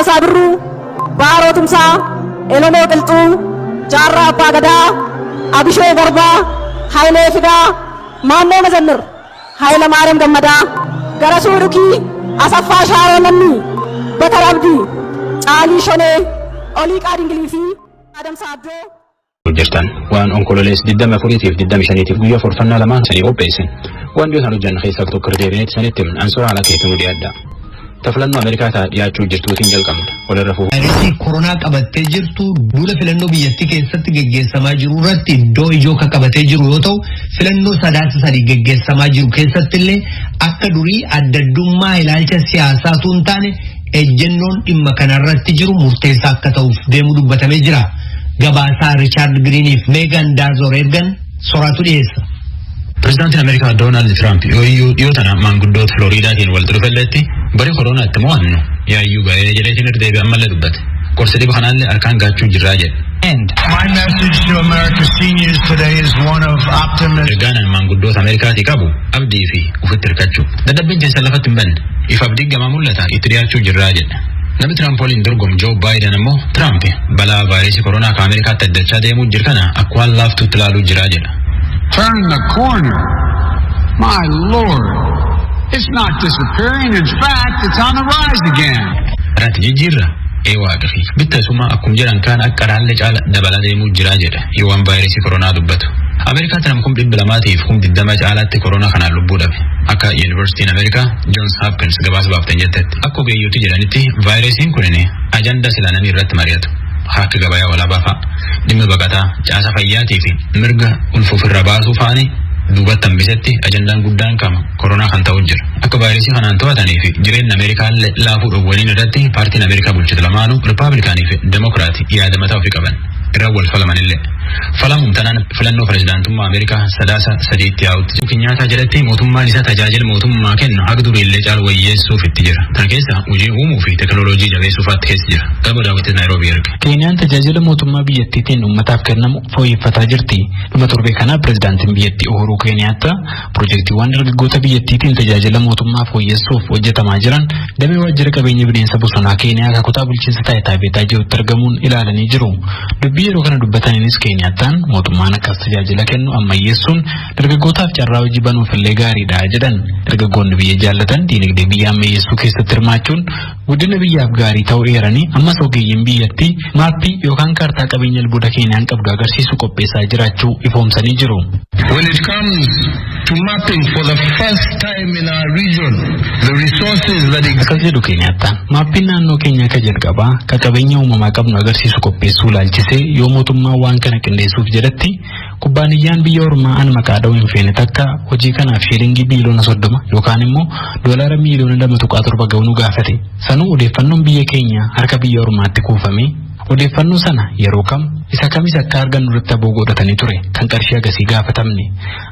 Sabru, Baro Tumsa, Oromo Qilxuu, Jaarraa Abbaa Gadaa, Abishee Garbaa, Hayilee Fidaa, Maannoo Mazannir, Hayila Maariyaam Gammadaa, Garasuu Dhukii, Asaffaa Shaaroo Lammii, Bakar Abdii, Caalii Shonee, Oliiqaa Dingilii fi Adamsa Abdoo. Jirtan waan onkololees 24 fi 25 guyyaa forfannaa lamaan sanii qopheessin. Waan dhiyootaan hojjanna keessaa tokko deebineet sanitti ansura ala keetu nu dhiyaadda. Tafilannoo Ameerikaa ta'a dhiyaachuu jirtuutiin jalqabna. Walirra fuuf. Vaayirasii koronaa qabattee jirtu duula filannoo biyyattii keessatti geggeessamaa jiru irratti iddoo ijoo kan qabatee jiru yoo ta'u filannoo sadaasa sadii geggeessamaa jiru keessatti illee akka durii addaddummaa ilaalcha siyaasaatu hin taane ejjennoon dhimma kanarratti jiru murteessaa akka ta'uuf deemu dubbatamee jira. Gabaasaa Richard Greeniif Meegan Daazor ergan soraatu dhiyeessa. Pireezidaantiin Ameerikaa Doonaald Tiraamp yoo tana maanguddoota Floriidaatiin wal durfalleetti bari koronaatti mo'annu yaayyuu ga'ee jedheetiin irdeebi ammallee dubbate. Qorsa dhiba kanaallee harkaan gaachuu jirraa jedhe. My message to America seniors today is one of optimism. Ergaan maanguddoota Ameerikaatii qabu abdii fi ufitti hirkachuu. Dadhabbiin keessa lafatti hin banne if abdiin gamaa mul'ata itti dhiyaachuu jirraa jedhe. Namni Tiraamp waliin dorgomu Joo Baayiden ammoo Tiraamp balaa vaayirasii koronaa kan Ameerikaatti addachaa deemuu jiru kana akka waan laaftuutti ilaaluu jiraa jedha. Turn the corner. My Lord. It's not disappearing. In fact, it's on the rise again. Irratti jijjiirra waaqafi bittasuma akkuma jedhan kaan akka raalle caala dabalaa deemuu jiraa jedha yoo waan vaayirasii koronaa dubbatu. Ameerikaatti nam 200,000 fi 20 caalaatti koronaa kanaan lubbuu dhabe. Akka Yuunivarsiitiin Ameerikaa Johns Hopkins gabaasa baaftan jettetti akka ogeeyyooti jedhanitti vaayirasiin kun ajandaa sila namni irratti mari'atu. Haaka gabayaa walaabaa fa'a dhimma baqataa caasa fayyaatii fi mirga ulfuufirra baasuu fa'anii duubatti hambisetti ajandaan guddaan kama koronaa kan ta'u jira. Akka vaayirasii kanaan to'atanii fi jireenya Ameerikaa laafuu dhowwaniin irratti paartiin Ameerikaa bulchitu lamaanuu Rippaabilikaanii fi Demokiraatii yaada mataa ofii qaban. Irra wal falamanillee. Falamuun tanaan filannoo pireezidaantummaa Ameerikaa sadaasa sadiitti yaa'utti. Nyaataa jedhatti mootummaan isaa tajaajila mootummaa kennu haga duriillee caalu wayyeessuuf itti jira. Kana keessa hojii uumuu fi teekinooloojii jabeessuufaatti keessa jira. Galma daawwitti Naayiroobii erga. Keeniyaan tajaajila mootummaa biyyattiitiin uummataaf kennamu fooyyeffataa jirti. Dhuma torbee kana pireezidaantiin biyyattii Uhuru Keeniyaataa piroojeektiiwwan dargaggoota biyyattiitiin tajaajila mootummaa fooyyessuuf hojjetamaa jiran damee waajjira qabeenya bineensa bosonaa Keeniyaa akka kutaa bulchiinsa taayitaa beetaa jirutti argamuun ilaalanii jiru. Dubbii yeroo kana dubbataniinis Keeniyaataan mootummaan akkas tajaajila kennu ammayyeessuun dargaggootaaf carraa hojii banuuf illee gaariidha jedhan. Dargaggoonni biyya jaallatan diinagdee biyya ammayyeessuu keessatti hirmaachuun guddina biyyaaf gaarii ta'uu eeranii ammas ogeeyyiin biyyattii maappii yookaan kaartaa qabeenya albuuda Keeniyaan qabdu agarsiisu qopheessaa jiraachuu ifoomsanii jiru. When it comes to mapping for the first time in our region, the resources that akkas jedhu Keeniyaataan maappiin naannoo keenya ka jalqabaa ka qabeenya uumamaa qabnu agarsiisu qopheessuu laalchisee yoo mootummaan waan kana qindeessuuf jedhatti kubbaaniyyaan biyya ormaa an maqaa dha'uu hin feene takka hojii kanaaf shiilingii biliyoona 30 yookaan immoo doolaara miliyoona 2.7 ga'uu nu gaafate. Sanuu odeeffannoon biyya keenya harka biyya ormaatti kuufame odeeffannoo sana yeroo kam isa kamis akka argannu irratti aboo godhatanii ture kan qarshii agasii gaafatamne.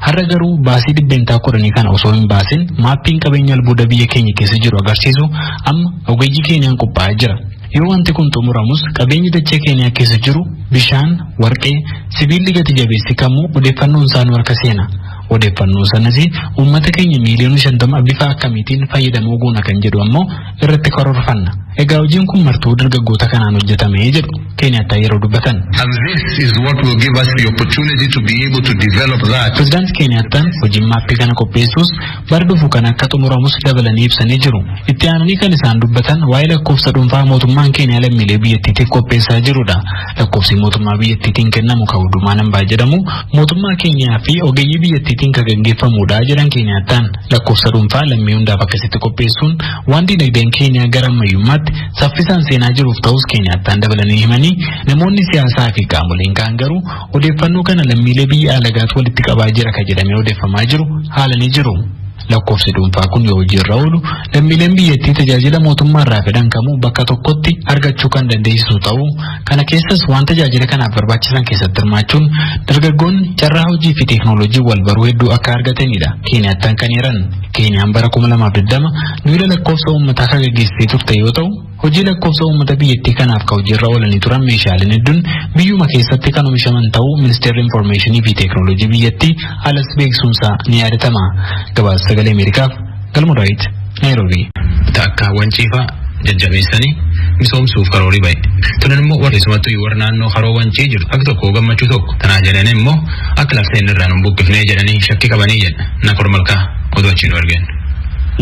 Har'a garuu baasii dhibbeentaa 10 kana osoo hin baasin maappiin qabeenya albuuda biyya keenya keessa jiru agarsiisu amma ogeeyyii keenyaan qophaa'aa jira. Yoo wanti kun xumuramus qabeenyi dachee Keeniyaa keessa jiru bishaan, warqee, sibiilli gati jabeessi kamuu odeeffannoon isaanii harka seena. Odeeffannoo sanas uummata keenya miliyoona 50 bifa akkamiitiin fayyadamoo goona kan jedhu ammoo irratti karoorfanna. Egaa hojiin kun martuu dargaggoota kanaan hojjetamee jedhu Keeniyaatti yeroo dubbatan. And this is what will give us the opportunity to be able to develop that. Pireezidaanti Keeniyaattaan hojiin maappii kana qopheessuus bara dhufu kan akka xumuramus dabalanii ibsanii jiru. Itti aananii kan isaan dubbatan waa'ee lakkoofsa dhuunfaa mootummaan Keeniyaa lammiilee biyyattiitiif qopheessaa jirudha. Lakkoofsi mootummaa biyyattiitiin kennamu kan hundumaa nambaa jedhamu mootummaa Keeniyaa fi ogeeyyii biyyattiitiin kan gaggeeffamudha jedhan Keeniyaattaan. Lakkoofsa dhuunfaa lammii hundaaf akkasitti qopheessuun waan dinagdeen Keeniyaa gara ammayyummaatti saffisaan seenaa jiruuf ta'us Keeniyaattaan dabalanii himanii namoonni siyaasaa fi qaamoleen kaan garuu odeeffannoo kana lammiilee biyya alagaatti walitti qabaa jira kan jedhamee odeeffamaa jiru haalanii jiru. Lakkoofsi dhuunfaa kun yoo hojiirra oolu lammiileen biyyattii tajaajila mootummaarraa fedhan kamuu bakka tokkotti argachuu kan dandeessisu ta'uu kana keessas waan tajaajila kanaaf barbaachisan keessatti hirmaachuun dargaggoonni carraa hojii fi teeknooloojii wal baruu hedduu akka argatanidha. Keeniyaattaan kan eeran Keeniyaan bara 2020 duula lakkoofsa uummataa kan gaggeessitee turte yoo ta'u hojii lakkoofsa uummata biyyattii kanaaf kan hojiirra oolanii turan meeshaaleen hedduun biyyuma keessatti kan oomishaman ta'uu ministeerri infoormeeshinii fi teeknooloojii biyyattii alas beeksisuunsaa ni yaadatama. Gabaasa sagalee Ameerikaaf Galmo Daawit Naayiroobii. Takka wanciifaa jajjabeessanii misoomsuuf karoorri ba'e. Tunan immoo warri sumattuu warra naannoo haroo wancii jiru akka tokko gammachuu tokko tanaa jedhan immoo akka lafteen irraa nu buqqifnee jedhanii shakkii qabanii jedha Nakoor Malkaa oduu achiin arginu.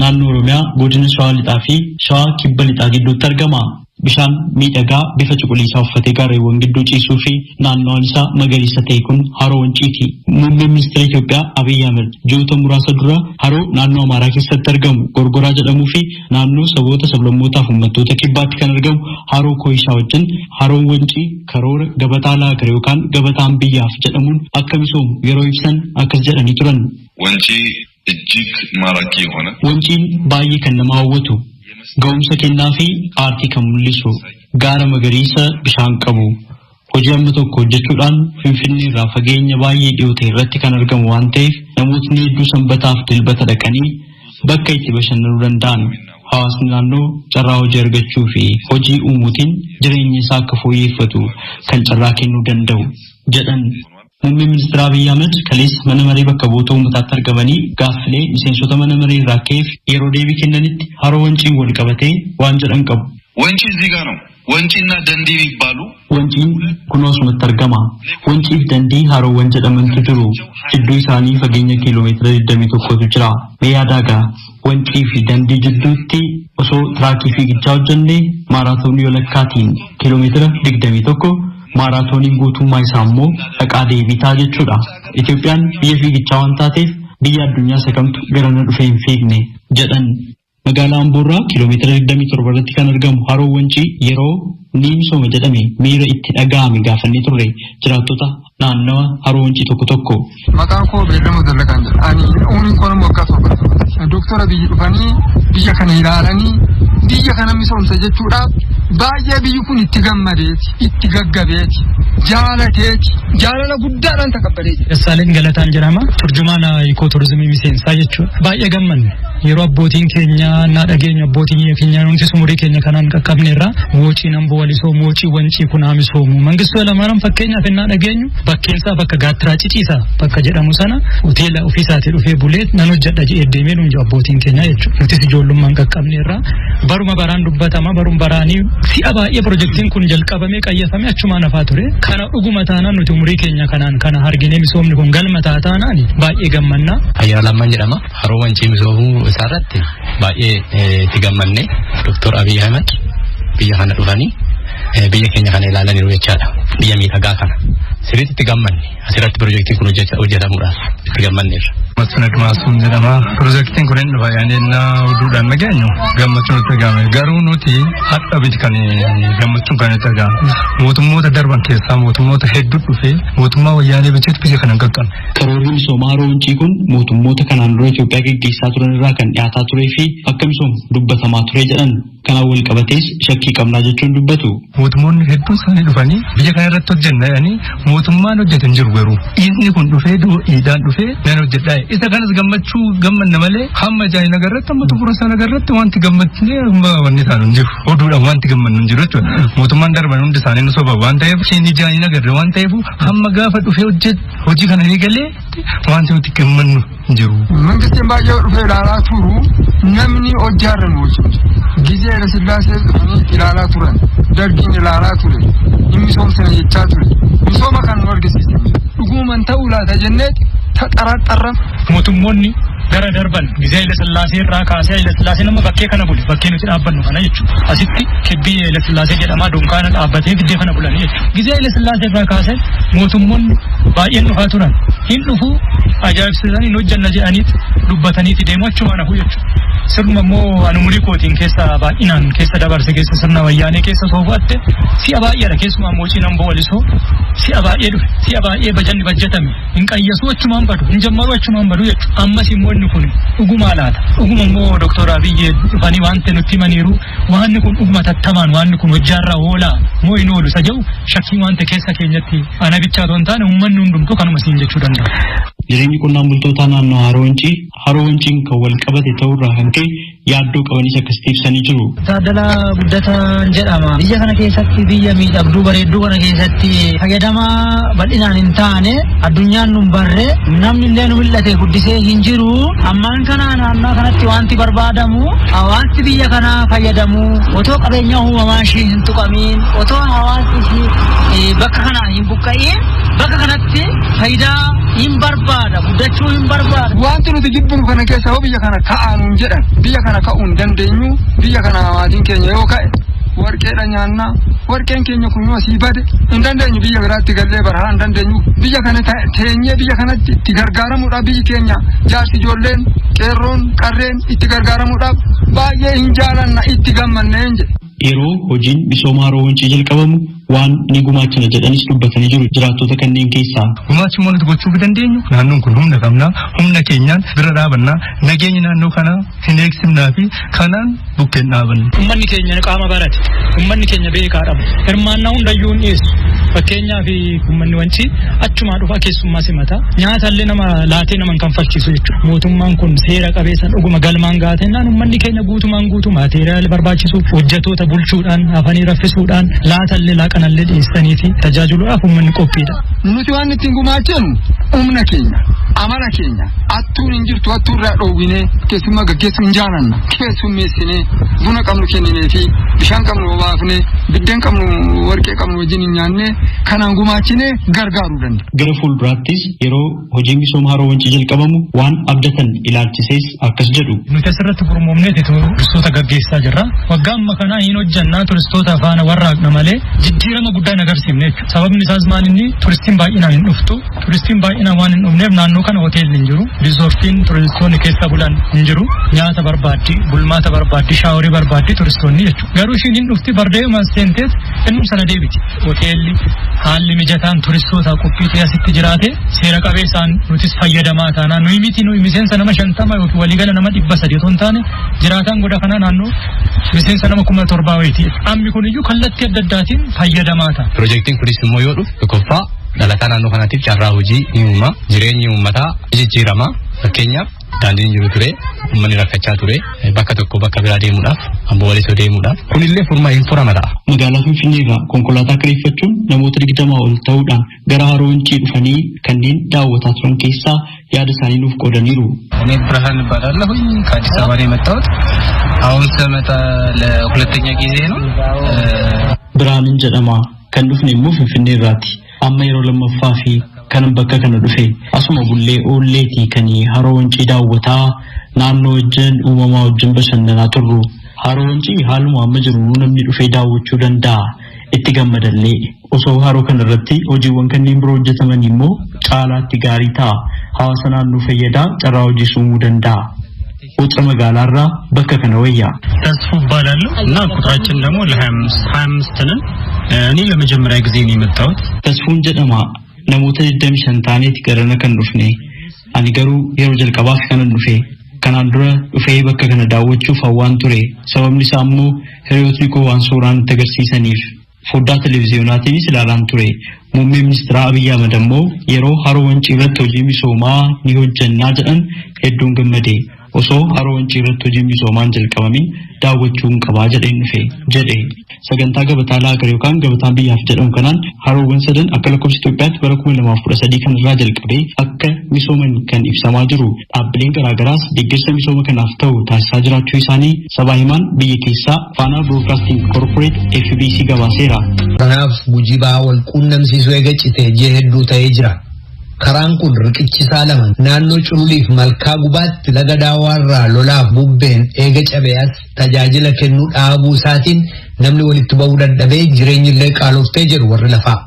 Naannoo Oromiyaa godina Shawaa Lixaa fi Shawaa Kibba Lixaa gidduutti argama. Bishaan miidhagaa bifa cuquliisaa uffatee gaarreewwan gidduu ciisuu fi naannoon isaa magariisa ta'e kun haroo wanciiti. Muummeen ministeera Itoophiyaa Abiyyi Ahmed ji'oota muraasa dura haroo naannoo Amaaraa keessatti argamu Gorgoraa jedhamuu fi naannoo saboota sablammootaaf uummattoota kibbaatti kan argamu haroo Kooyishaa wajjin haroon wancii karoora gabataa laagar yookaan gabataan biyyaaf jedhamuun akka misoomu yeroo ibsan akkas jedhanii turan. Wancii እጅግ ማራኪ የሆነ wanciin baay'ee kan nama hawwatu ga'umsa kennaa fi aartii kan mul'isu gaara magariisa bishaan qabu hojii amma tokko hojjechuudhaan Finfinnee irraa fageenya baay'ee dhiyoo ta'e irratti kan argamu waan ta'eef namootni hedduu sanbataaf dilbata dhaqanii bakka itti bashannanuu danda'an hawaasni naannoo carraa hojii argachuu fi hojii uumuutiin jireenya isaa akka fooyyeffatu kan carraa kennuu danda'u jedhan. Muummeen ministeera Abiyyi Ahmed kaleessa mana maree bakka bu'oota uummataatti argamanii gaaffilee miseensota mana maree irraa ka'eef yeroo deebii kennanitti haroo wanciin wal qabatee waan jedhan qabu. Wancii እዚህ ጋር ነው ወንጪና ደንዲ የሚባሉ wanciin kunoo asumatti argama. Wanciif dandii haroowwan jedhamantu jiru. Jidduu isaanii fageenya kiiloomeetira 21tu jira. Beeyadaagaa wancii fi dandii jidduutti osoo tiraakii fiigichaa hojjannee maaraatoonii walakkaatiin kiiloomeetira 21 maaraatooniin guutummaa isaa immoo dhaqaa deebii ta'a jechuudha. Itoophiyaan biyya fiigichaa waan taateef biyya addunyaa sakamtu garana dhufee hin fiigne jedhan. Magaalaa Amboorraa kiiloomeetira 27 irratti kan argamu haroo wancii yeroo ni misooma jedhame miira itti dhaga'ame gaafannee turre jiraattota naannawa haroo wancii tokko tokko. Maqaan koo Beellamoo Dallaqaan jedha. Ani umriin koo nama waggaa 7. Doktara biyyi dhufanii biyya kana ilaalanii biyya kana misoomsa jechuudhaaf baay'ee biyyi kun itti gammadeeti, itti gaggabeeti, jaalateeti, jaalala guddaadhaan takabbadeeti. Dassaaleen Galataan jedhama. Turjumaana Ikooturizimii miseensaa jechuudha. Baay'ee gammanne yeroo abbootiin keenya naa dhageenya abbootiin keenya nuti umurii keenya kanaan qaqqabne irraa moocii namboo walisoo moocii wancii kun misoomu. Mangistuu Lamaaran fakkeenyaaf naa dhageenyu bakkeensaa bakka gaattiraa ciciisaa bakka jedhamu sana hoteela ofiisaatii dhufee bulee nan hojjedha jedhee deemee nuun abbootiin keenya jechuudha. Nutis ijoollummaan qaqqabne irraa baruma baraan dubbatama barum baraanii si'a baay'ee pirojektiin kun jalqabamee qayyafamee achumaan hafaa ture. Kana dhuguma taanaan nuti umurii keenya kanaan kana arginee misoomni kun galma taataanaan baay'ee gammanna. Ayyaana lamman jedhama. Haroo wancii misoomuu isaarratti baay'ee itti gammanne Dr. Abiyyi Ahmed biyya kana dhufanii biyya keenya kana ilaalanii jechaadha. Biyya miidhagaa kana sirriitti itti gammanne asirratti pirojektiin kun hojjetamuudhaaf itti gammanneerra. Masnad Maasuun jedhama. Pirojektiin kun dhufa yaadannoo oduudhaan nageenyu gammachuun itti argame. Garuu nuti hadha biti kan gammachuun kan itti argame. Mootummoota darban keessaa mootummoota hedduu dhufee mootummaa wayyaanee bicheetu biyya kana qaqqabe. Karoorri misoomaa haroo wancii kun mootummoota kanaan dura Itoophiyaa gaggeessaa turan irraa kan dhiyaataa turee fi akka misoomu dubbatamaa ture jedhan. Kanaan wal qabatees shakkii qabnaa jechuun dubbatu. Mootummoonni hedduun isaanii dhufanii biyya kana irratti hojjenna jedhanii mootummaan hojjetan jiru garuu inni kun dhufee dhiidhaan dhufee nan hojjedhaa isa kanas gammachuu gammanna malee hamma jaayii nagarratti amma xumura isaa nagarratti wanti gammachnee wanni isaan hin jiru oduudhaan wanti gammannu hin jiru jechuudha. Mootummaan darban hundi isaanii nu soba waan ta'eef isheen jaayii nagarre waan ta'eef hamma gaafa dhufee hojii kana eegalee wanti nuti gammannu hin jiru. Mangistiin baay'ee dhufee ilaalaa turu namni hojjaarra nu hojjetu. Gizee Sillaasee dhufanii ilaalaa turan. Dargiin ilaalaa ture. Inni misoomsana jechaa ture. Misooma kan nu argisiise. Dhuguman ta'uu laata jennee taxaraxarram. Mootummoonni gara darban Gizee Sillaasee irraa kaasee Sillaasee nama bakkee kana bule bakkee nuti dhaabbannu kana jechuudha. Asitti kibbii Sillaasee jedhamaa dunkaana dhaabbatee fiddee kana bulanii jechuudha. Gizee Sillaasee irraa kaasee mootummoonni baay'een dhufaa turan. Hin dhufuu ajaa'ibsiisanii hin hojjanna jedhaniiti dubbataniiti deemu achumaan hafuu jechuudha. Sirna immoo ani umurii kootiin keessa baay'inaan keessa dabarse keessa sirna wayyaanee keessa soofatte si'a baay'eedha keessumaa moocii namboo walisoo si'a baay'ee dhufe si'a baay'ee bajanni bajjatame hin qayyasuu achumaan badu hin jammaruu achumaan badu jechuudha. Ammas immoo inni kun dhugumaa laata dhuguma immoo Dr. Abiyyi dhufanii wanti nutti himaniiru waanni kun dhuguma tattamaan waanni kun hojjaarraa oolaa moo hin oolu isa jedhu shakkii wanta keessa keenyatti ana bichaa otoo hin taane uummanni hundumtuu kanuma siin jechuu danda'a. Jireenyi qonnaan bultootaa naannoo haroo wanciin kan wal qabate ta'urraa kan ka'e yaaddoo qabanis akkasitti ibsanii jiru. Taaddala guddataan jedhama. Biyya kana keessatti biyya miidhagduu bareedduu kana keessatti fayyadamaa bal'inaan hin taane addunyaan nun barre namni illee nu mul'ate guddisee hin jiru. Ammaan kana naannoo kanatti wanti barbaadamu hawaasni biyya kanaa fayyadamu otoo qabeenya uumamaa ishee hin tuqamiin otoo hawaasni bakka kanaa hin buqqa'iin bakka kanatti faayidaa hin barbaada guddachuu hin barbaada. Wanti nuti jibbinu kana keessa biyya kana ka'anuun jedhan biyya kana ka'uun dandeenyu biyya kana maatiin keenya yoo ka'e warqeedha nyaannaa warqeen keenya kun yoo asii bade hin dandeenyu biyya biraatti gallee barahaa hin dandeenyu biyya kana teenyee biyya kanatti itti gargaaramuudhaaf biyyi keenya jaarsi ijoolleen qeerroon qarreen itti gargaaramuudhaaf baay'ee hin jaalanna itti gammanneen jedhe. Yeroo hojiin misooma haroo wancii jalqabamu waan ni gumaachina jedhanis dubbatanii jiru jiraattota kanneen keessaa. Gumaachummaa nuti gochuu dandeenyu naannoon kun humna qabnaa humna keenyaan bira dhaabannaa nageenya naannoo kanaa hin eegsimnaa fi kanaan bukkeen dhaabanna. Uummanni keenya qaama barate uummanni keenya beekaa dhabu hirmaannaa hundayyuu hin dhiyeessu fakkeenyaaf uummanni wancii achumaa dhufa keessummaa simata nyaatallee nama laatee nama kan falchiisu jechuudha. Mootummaan kun seera qabeessan dhuguma galmaan gaatennaan uummanni keenya guutumaan guutuu maateriyaal barbaachisu hojjetoota bulchuudhaan hafanii raffisuudhaan laatallee laaqanallee dhiyeessanii fi tajaajiluudhaaf uummanni qophiidha. Nuti waan ittiin gumaachinu humna keenya amala keenya attuun hin jirtu attuurraa dhoowwinee keessummaa gaggeessuu hin jaalanna keessummeessinee buna qabnu kenninee fi bishaan qabnu obaafnee biddeen qabnu warqee qabnu wajjin hin nyaannee kanaan gumaachinee gargaaruu danda'a. Gara fuulduraattis yeroo hojiin misooma haroo wancii jalqabamu waan abdatan ilaalchisees akkas jedhu. Nuti asirratti gurmoomnee turistoota gaggeessaa jirra. Waggaa amma kanaa hin hojjannaa turistoota faana warraaqna malee jijjiirama guddaa hin agarsiifne jechuudha. Sababni isaas maal inni turistiin baay'inaan hin dhuftu. Turistiin baay'inaan waan hin dhufneef naannoo kana hoteelli hin jiru. Riizoortiin turistoonni keessa bulan hin jiru. Nyaata barbaaddi, bulmaata barbaaddi, shaaworii barbaaddi turistoonni jechuudha. Garuu ishiin hin dhufti bardeema seenteet innum sana deebiti. Hoteelli haalli mijataan turistoota qophii asitti jiraate seera qabeessaan nutis fayyadamaa taanaa nuyi miti nuyi miseensa nama 50 yookiin waliigala nama 100 otoo hin taane jiraataan goda kanaa naannoo miseensa nama 1700 wayiiti. Ammi kun iyyuu kallattii adda addaatiin fayyadamaa ta'a. Piroojeektiin kunis immoo yoo dhufu tokkoffaa dhalataa naannoo kanaatiif carraa hojii ni uuma jireenyi uummataa jijjiirama fakkeenyaaf daandiin jiru ture uummanni rakkachaa ture bakka tokko bakka biraa deemuudhaaf amboo walisoo deemuudhaaf kunillee furmaa'in furama ta'a. Magaalaa Finfinnee irraa konkolaataa kireeffachuun namoota 20 ol ta'uudhaan gara haroo wancii dhufanii kanneen daawwataa turan keessaa yaada isaanii nuuf qoodaniiru. እኔ ብርሃን እባላለሁኝ ከአዲስ አበባ ነው የመጣሁት። አሁን ስመጣ ለሁለተኛ ጊዜ ነው። ብርሃንን jedhama kan dhufne immoo Finfinnee irraati. Amma yeroo lammaffaa fi kanan bakka kana dhufe asuma bullee oolleetii kan haroo wancii daawwataa naannoo wajjin uumamaa wajjin bashannanaa turru. Haroo wancii haaluma amma jiru namni dhufee daawwachuu danda'a. Itti gammadallee osoo haroo kana irratti hojiiwwan kanneen biroo hojjetaman immoo caalaatti gaarii ta'a. Hawaasa naannoo fayyadaa carraa hojii uumuu danda'a. ውጭ መጋላራ በከከነ ወያ ተስፉ ባላለው እና ቁጥራችን ደግሞ ለ25 ነን። እኔ ለመጀመሪያ ጊዜ ነው የመጣሁት። ተስፉን ጀደማ ነሞተ ደም ሸንታኔት ገረነ ከንዱፍኔ አንገሩ የሮ ጀልቀባፍ ከንዱፌ ከናንዱረ ኡፌ በከከነ ዳዎቹ ፈዋን ቱሬ ሰበምኒ ሳሙ ህሪዮትኒኮ ዋንሶራን ተገርሲሰኒፍ ፎዳ ቴሌቪዥናቲኒ ስላላን ቱሬ ሙሜ ሚኒስትር አብይ አህመድ ደግሞ የሮ ሃሮ ወንጪ ረት ሆጂ ሚሶማ ኒሆጀና ጀን ሄዱን ገመዴ osoo haroo wancii irratti hojii misoomaan jalqabamiin daawwachuun qabaa jedheen dhufe jedhe sagantaa gabataa laagar yookaan gabataan biyyaaf jedhamu kanaan haroowwan sadan akka lakkoofsa Itoophiyaatti bara 2013 kanarraa jalqabee akka misooman kan ibsamaa jiru dhaabbileen garaagaraas deeggarsa misooma kanaaf ta'u taasisaa jiraachuu isaanii sabaa himaan biyya keessaa Faana Broadcasting Corporate FBC gabaaseera. Kanaaf gujibaa wal quunnamsiisuu eeggacite jee hedduu ta'ee jira. Karaan kun riqichisaa lama naannoo Cululiif Malkaa Gubaatti laga Daawaarraa lolaaf bubbeen eega cabeeyas tajaajila kennuu dhaabuu isaatiin namni walitti ba'uu dadhabee jireenyi illee qaaloftee jedhu warri lafaa.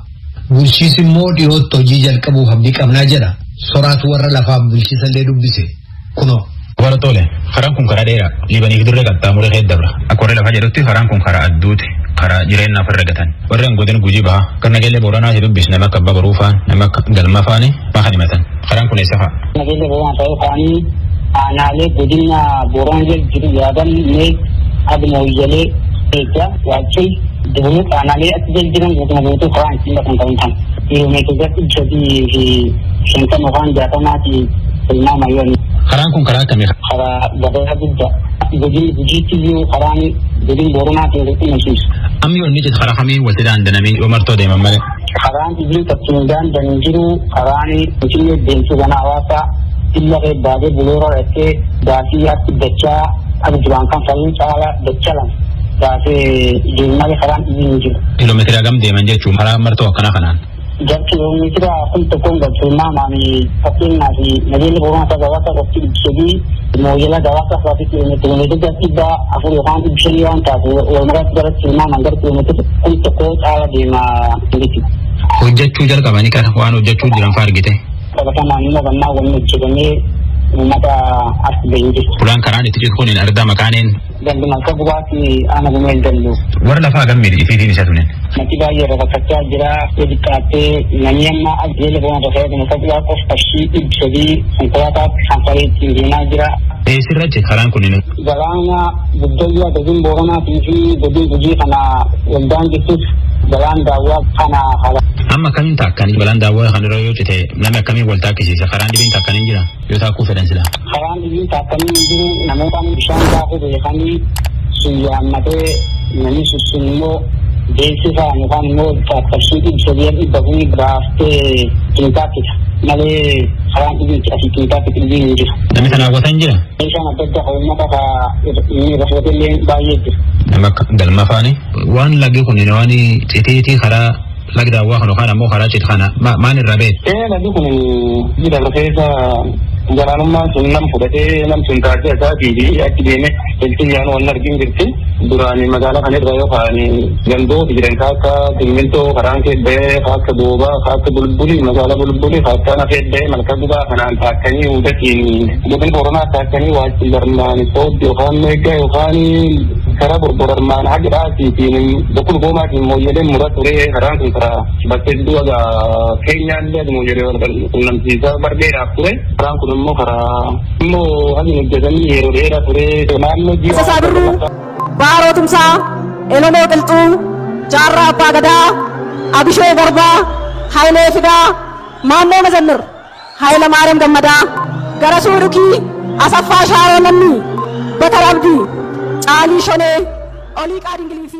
Bulchiinsi immoo dhiyootti hojii jalqabuuf abdii qabnaa jedha. Soraatu warra lafaa bulchiinsa illee dubbise. Kunoo. Wartoole karaan kun karaa dheeraa liibaniif dirree qaxxaamuree heddabra akka warri lafaa jedhutti karaan kun karaa adduuti karaa jireenyaaf irra gatan warri godin gujii baha kan nageellee booranaa si dubbis nama akka abbaa baruu faan nama akka galma faani makan himatan karaan kun eessa fa'a. Nageellee booranaa ta'uu faanii aanaalee godina booranaa jiru yaadan mee aduma wayyalee eegga waachii dibunu aanaalee ati jiran guutuma guutuu karaan ittiin bakka hin ta'an kiiloomeetira 350 fi 50 afaan 60 ilmaa mayyoon Karaan kun karaa kamii? Karaa gabaa guddaa. Hojiitti karaan godin Booranaa keessatti nasiisu. Ammi wanni jecha karaa kamii walitti daandanamee yoo martoo deeman malee? Karaan ibliin fakkiin daandan jiru karaan itti deemsu kana hawaasaa illa baadee buloora dhattee daasii akka dachaa akka duraan kan fal'uun caalaa dachalan daasee deemaa karaan ibliin jiru. Kiiloomeetira hagam deeman jechuun karaa martoo akkana kanaan? Kiiloomeetira kun tokkoon galchuumaa maami fakkeenyaaf nageenya Booranaa gabaasa qofti ibsadii mooyela gabaasa fa'aati kiiloomeetira dhibbaa afur yookaan ibsanii waan taatu walmaraatti gara tilmaaman gara kiiloomeetira kun tokkoo caala deemaa jirti. Hojjechuu jalqabanii kana waan hojjechuu jiran fa'aa argite. Qabatamaan immoo gannaa wanni hojjetamee uummata as ga'ee jiru. Fulaan karaan itti jiru kun hin argaa maqaaneen. Gandi malka gubaatti ana gumeen dallu. Warra lafaa gammee ifiitiin isa tunen. Nati baay'ee rakkachaa jira. Wedi qaattee namni amma ajjeela boona dhufee malka gubaa qof qarshii ibsadii konkolaataatti hanfalee ittiin deemaa jira. Eessirratti karaan kun hin. Galaana guddayyaa godin Booranaatii fi godin hojii kana waldaan jirtus galaan daawwaa kana haala. Amma akkamiin taakkanii balaan daawwaa kanarra yoo cite namni akkamiin wal taakkisiisa karaan dhibiin taakkanii jira yoo taakkuu fedhan sila. Karaan dhibiin taakkanii jiru namootaan bishaan baafuu beekanii suyyaammatee namni sun immoo beeksisa yookaan immoo qarshii ibsadee dhibba kun baaftee qinxaattita malee karaan dhibiin asii qinxaattita dhibiin jiru. Namni kana hawwatan jira? Meeshaan adda addaa uummata inni rafootillee baay'ee jira. Nama galma faani waan laggi kun waan citeetii karaa lagi daawwaa kan yookaan ammoo karaa cite kana maal irraa beektu? Laggi kun jira rafeessa galaanummaan sun nam fudhatee nam sun taatee isaatii fi achi deeme iltiyyaan waan argin jirti. Duraan magaalaa kanarra yookaan gandoota jiran akka simmintoo karaan keebbee akka boobaa akka bulbulii magaalaa bulbulii akka nafeebbee malka gubaa kanaan taakkanii hudatiin godin Booranaa taakkanii waajjin barmaan sooddi yookaan meeggaa yookaan karaa borborarmaan haga dhaasiitiin bokkul boomaatiin mooyyeleen mura turee karaan kun karaa bakkee du'a keenyaallee mooyyelee wal quunnamsiisaa barbeedhaaf ture karaan kun immoo karaa immoo hali hojjetanii yeroo dheeraa ture naannoo jiru. Baaroo Tumsaa, Oromoo Qilxuu, Jaarraa Abbaa Gadaa, Abishee Garbaa, Hayilee Fidaa, Maannoo Mazannir, Hayila Maariyaam Gammadaa, Garasuu Dhukii, Asaffaa Shaaroo Lammii, Bakar Abdii, Caalii Shonee, Olii Qaadingilii fi